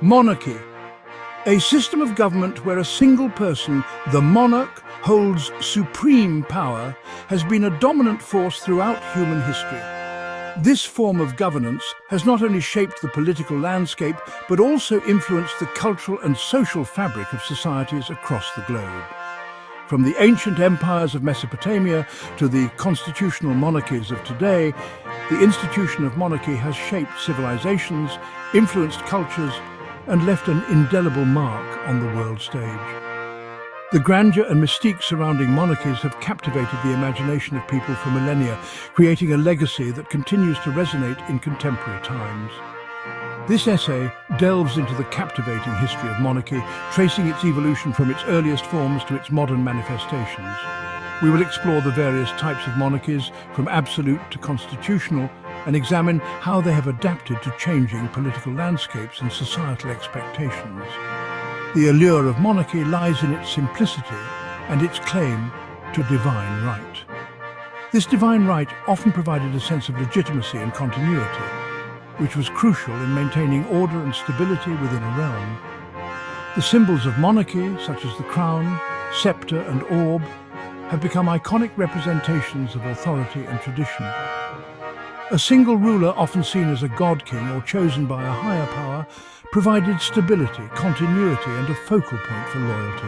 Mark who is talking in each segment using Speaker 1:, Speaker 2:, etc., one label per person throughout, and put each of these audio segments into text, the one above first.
Speaker 1: Monarchy, a system of government where a single person, the monarch, holds supreme power, has been a dominant force throughout human history. This form of governance has not only shaped the political landscape, but also influenced the cultural and social fabric of societies across the globe. From the ancient empires of Mesopotamia to the constitutional monarchies of today, the institution of monarchy has shaped civilizations, influenced cultures, and left an indelible mark on the world stage. The grandeur and mystique surrounding monarchies have captivated the imagination of people for millennia, creating a legacy that continues to resonate in contemporary times. This essay delves into the captivating history of monarchy, tracing its evolution from its earliest forms to its modern manifestations. We will explore the various types of monarchies, from absolute to constitutional, and examine how they have adapted to changing political landscapes and societal expectations. The allure of monarchy lies in its simplicity and its claim to divine right. This divine right often provided a sense of legitimacy and continuity, which was crucial in maintaining order and stability within a realm. The symbols of monarchy, such as the crown, scepter, and orb, have become iconic representations of authority and tradition. A single ruler, often seen as a god-king or chosen by a higher power, provided stability, continuity, and a focal point for loyalty.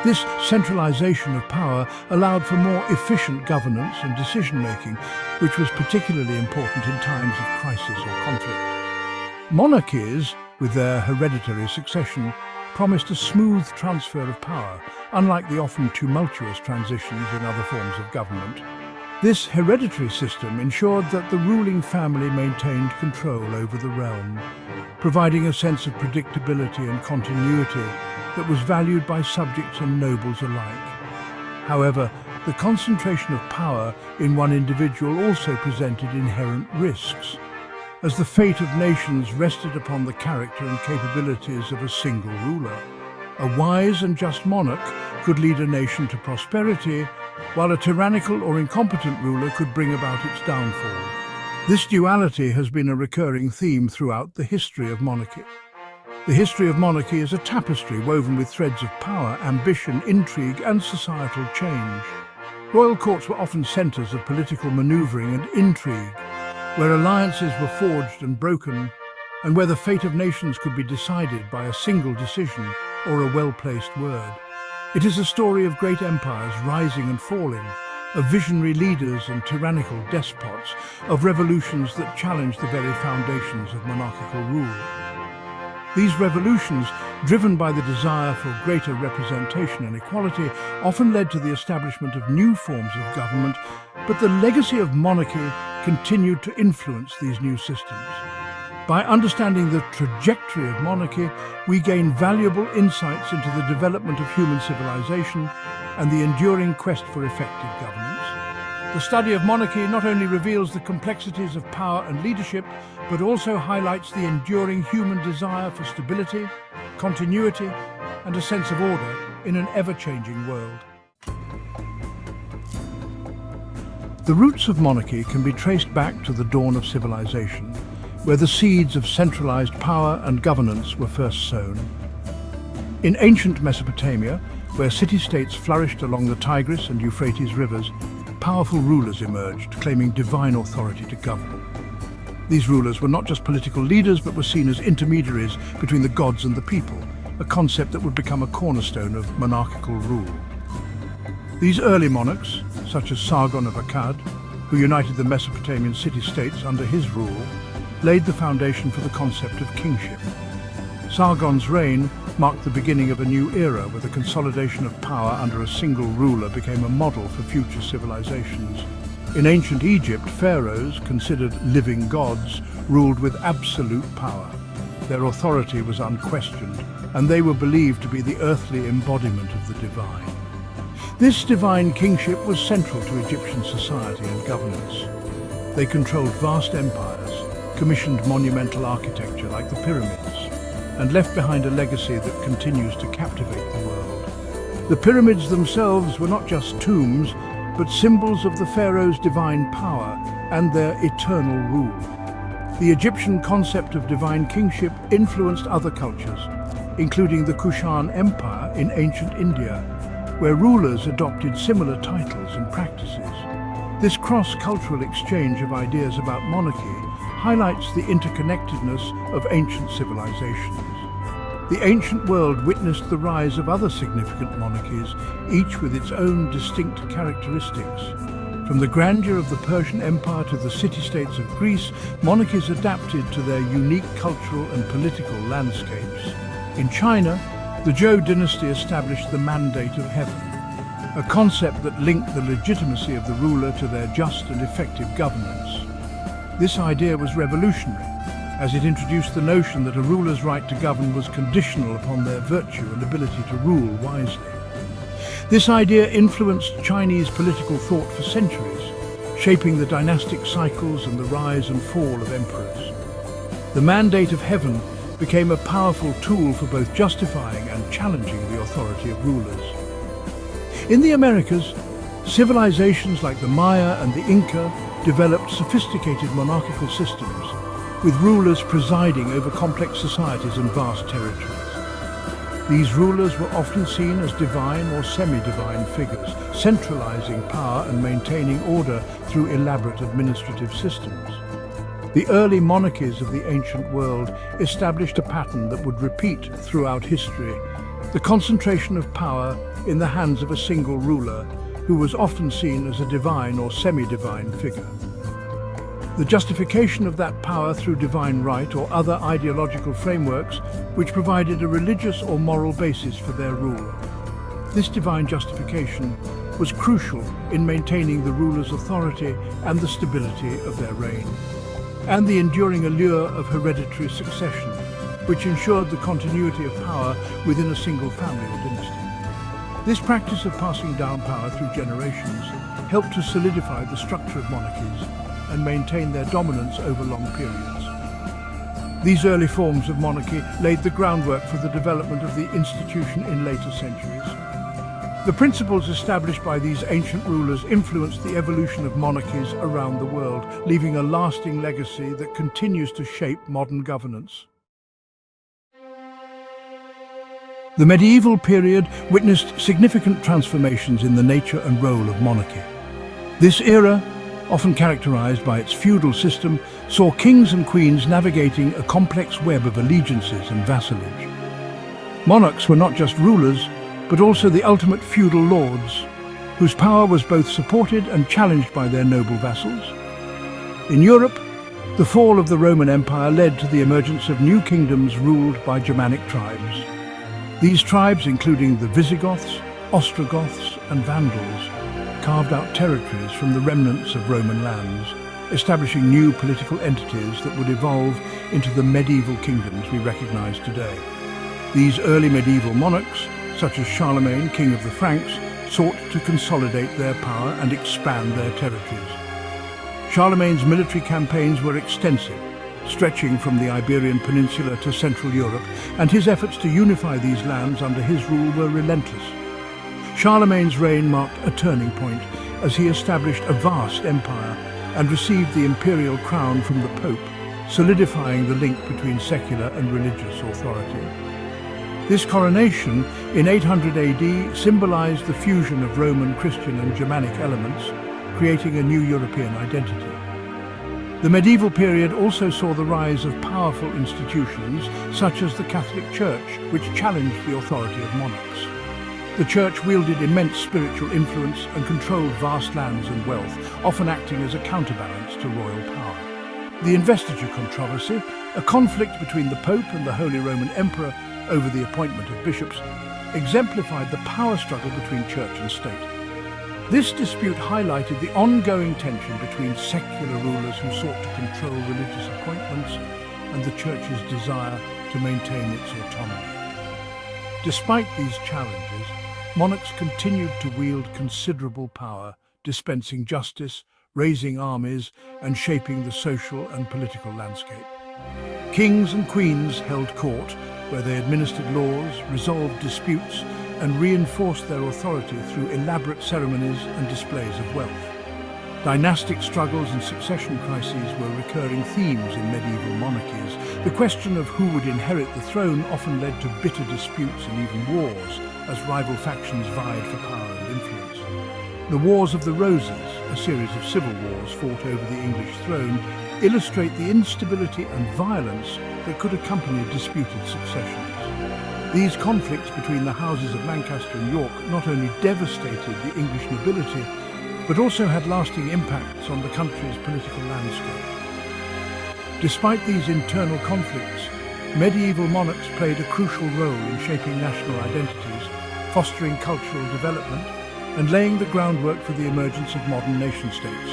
Speaker 1: This centralization of power allowed for more efficient governance and decision-making, which was particularly important in times of crisis or conflict. Monarchies, with their hereditary succession, promised a smooth transfer of power, unlike the often tumultuous transitions in other forms of government. This hereditary system ensured that the ruling family maintained control over the realm, providing a sense of predictability and continuity that was valued by subjects and nobles alike. However, the concentration of power in one individual also presented inherent risks, as the fate of nations rested upon the character and capabilities of a single ruler. A wise and just monarch could lead a nation to prosperity, while a tyrannical or incompetent ruler could bring about its downfall. This duality has been a recurring theme throughout the history of monarchy. The history of monarchy is a tapestry woven with threads of power, ambition, intrigue, and societal change. Royal courts were often centers of political maneuvering and intrigue, where alliances were forged and broken, and where the fate of nations could be decided by a single decision or a well-placed word. It is a story of great empires rising and falling, of visionary leaders and tyrannical despots, of revolutions that challenged the very foundations of monarchical rule. These revolutions, driven by the desire for greater representation and equality, often led to the establishment of new forms of government, but the legacy of monarchy continued to influence these new systems. By understanding the trajectory of monarchy, we gain valuable insights into the development of human civilization and the enduring quest for effective governance. The study of monarchy not only reveals the complexities of power and leadership, but also highlights the enduring human desire for stability, continuity, and a sense of order in an ever-changing world. The roots of monarchy can be traced back to the dawn of civilization, where the seeds of centralized power and governance were first sown. In ancient Mesopotamia, where city-states flourished along the Tigris and Euphrates rivers, powerful rulers emerged, claiming divine authority to govern. These rulers were not just political leaders, but were seen as intermediaries between the gods and the people, a concept that would become a cornerstone of monarchical rule. These early monarchs, such as Sargon of Akkad, who united the Mesopotamian city-states under his rule, laid the foundation for the concept of kingship. Sargon's reign marked the beginning of a new era, where the consolidation of power under a single ruler became a model for future civilizations. In ancient Egypt, pharaohs, considered living gods, ruled with absolute power. Their authority was unquestioned, and they were believed to be the earthly embodiment of the divine. This divine kingship was central to Egyptian society and governance. They controlled vast empires, commissioned monumental architecture like the pyramids, and left behind a legacy that continues to captivate the world. The pyramids themselves were not just tombs, but symbols of the pharaoh's divine power and their eternal rule. The Egyptian concept of divine kingship influenced other cultures, including the Kushan Empire in ancient India, where rulers adopted similar titles and practices. This cross-cultural exchange of ideas about monarchy highlights the interconnectedness of ancient civilizations. The ancient world witnessed the rise of other significant monarchies, each with its own distinct characteristics. From the grandeur of the Persian Empire to the city-states of Greece, monarchies adapted to their unique cultural and political landscapes. In China, the Zhou dynasty established the mandate of heaven, a concept that linked the legitimacy of the ruler to their just and effective governance. This idea was revolutionary, as it introduced the notion that a ruler's right to govern was conditional upon their virtue and ability to rule wisely. This idea influenced Chinese political thought for centuries, shaping the dynastic cycles and the rise and fall of emperors. The mandate of heaven became a powerful tool for both justifying and challenging the authority of rulers. In the Americas, civilizations like the Maya and the Inca developed sophisticated monarchical systems, with rulers presiding over complex societies and vast territories. These rulers were often seen as divine or semi-divine figures, centralizing power and maintaining order through elaborate administrative systems. The early monarchies of the ancient world established a pattern that would repeat throughout history: the concentration of power in the hands of a single ruler, who was often seen as a divine or semi-divine figure. The justification of that power through divine right or other ideological frameworks which provided a religious or moral basis for their rule. This divine justification was crucial in maintaining the ruler's authority and the stability of their reign, and the enduring allure of hereditary succession, which ensured the continuity of power within a single family or dynasty. This practice of passing down power through generations helped to solidify the structure of monarchies and maintain their dominance over long periods. These early forms of monarchy laid the groundwork for the development of the institution in later centuries. The principles established by these ancient rulers influenced the evolution of monarchies around the world, leaving a lasting legacy that continues to shape modern governance. The medieval period witnessed significant transformations in the nature and role of monarchy. This era, often characterized by its feudal system, saw kings and queens navigating a complex web of allegiances and vassalage. Monarchs were not just rulers, but also the ultimate feudal lords, whose power was both supported and challenged by their noble vassals. In Europe, the fall of the Roman Empire led to the emergence of new kingdoms ruled by Germanic tribes. These tribes, including the Visigoths, Ostrogoths, and Vandals, carved out territories from the remnants of Roman lands, establishing new political entities that would evolve into the medieval kingdoms we recognize today. These early medieval monarchs, such as Charlemagne, king of the Franks, sought to consolidate their power and expand their territories. Charlemagne's military campaigns were extensive, stretching from the Iberian Peninsula to Central Europe, and his efforts to unify these lands under his rule were relentless. Charlemagne's reign marked a turning point as he established a vast empire and received the imperial crown from the Pope, solidifying the link between secular and religious authority. This coronation in 800 AD symbolized the fusion of Roman, Christian and Germanic elements, creating a new European identity. The medieval period also saw the rise of powerful institutions such as the Catholic Church, which challenged the authority of monarchs. The Church wielded immense spiritual influence and controlled vast lands and wealth, often acting as a counterbalance to royal power. The investiture controversy, a conflict between the Pope and the Holy Roman Emperor over the appointment of bishops, exemplified the power struggle between church and state. This dispute highlighted the ongoing tension between secular rulers who sought to control religious appointments and the Church's desire to maintain its autonomy. Despite these challenges, monarchs continued to wield considerable power, dispensing justice, raising armies, and shaping the social and political landscape. Kings and queens held court, where they administered laws, resolved disputes, and reinforced their authority through elaborate ceremonies and displays of wealth. Dynastic struggles and succession crises were recurring themes in medieval monarchies. The question of who would inherit the throne often led to bitter disputes and even wars, as rival factions vied for power and influence. The Wars of the Roses, a series of civil wars fought over the English throne, illustrate the instability and violence that could accompany disputed successions. These conflicts between the houses of Lancaster and York not only devastated the English nobility, but also had lasting impacts on the country's political landscape. Despite these internal conflicts, medieval monarchs played a crucial role in shaping national identities, fostering cultural development, and laying the groundwork for the emergence of modern nation-states.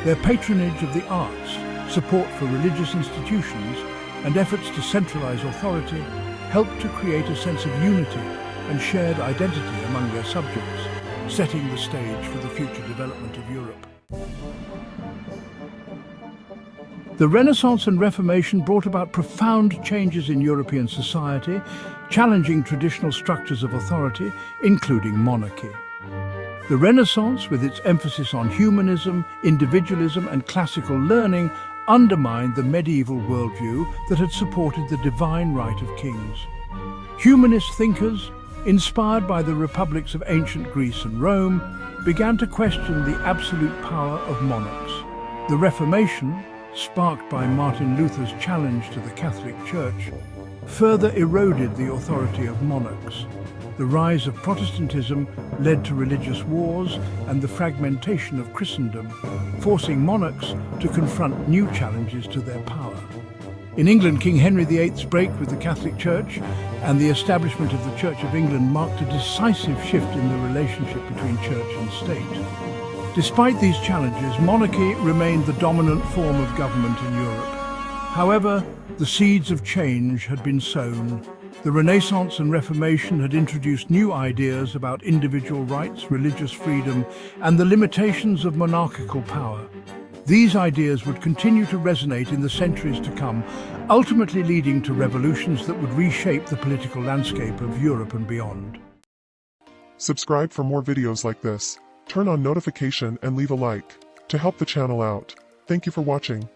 Speaker 1: Their patronage of the arts, support for religious institutions, and efforts to centralize authority helped to create a sense of unity and shared identity among their subjects, setting the stage for the future development of Europe. The Renaissance and Reformation brought about profound changes in European society, challenging traditional structures of authority, including monarchy. The Renaissance, with its emphasis on humanism, individualism, and classical learning, undermined the medieval worldview that had supported the divine right of kings. Humanist thinkers, inspired by the republics of ancient Greece and Rome, began to question the absolute power of monarchs. The Reformation, sparked by Martin Luther's challenge to the Catholic Church, further eroded the authority of monarchs. The rise of Protestantism led to religious wars and the fragmentation of Christendom, forcing monarchs to confront new challenges to their power. In England, King Henry VIII's break with the Catholic Church and the establishment of the Church of England marked a decisive shift in the relationship between church and state. Despite these challenges, monarchy remained the dominant form of government in Europe. However, the seeds of change had been sown. The Renaissance and Reformation had introduced new ideas about individual rights, religious freedom, and the limitations of monarchical power. These ideas would continue to resonate in the centuries to come, ultimately leading to revolutions that would reshape the political landscape of Europe and beyond.
Speaker 2: Subscribe for more videos like this. Turn on notification and leave a like to help the channel out. Thank you for watching.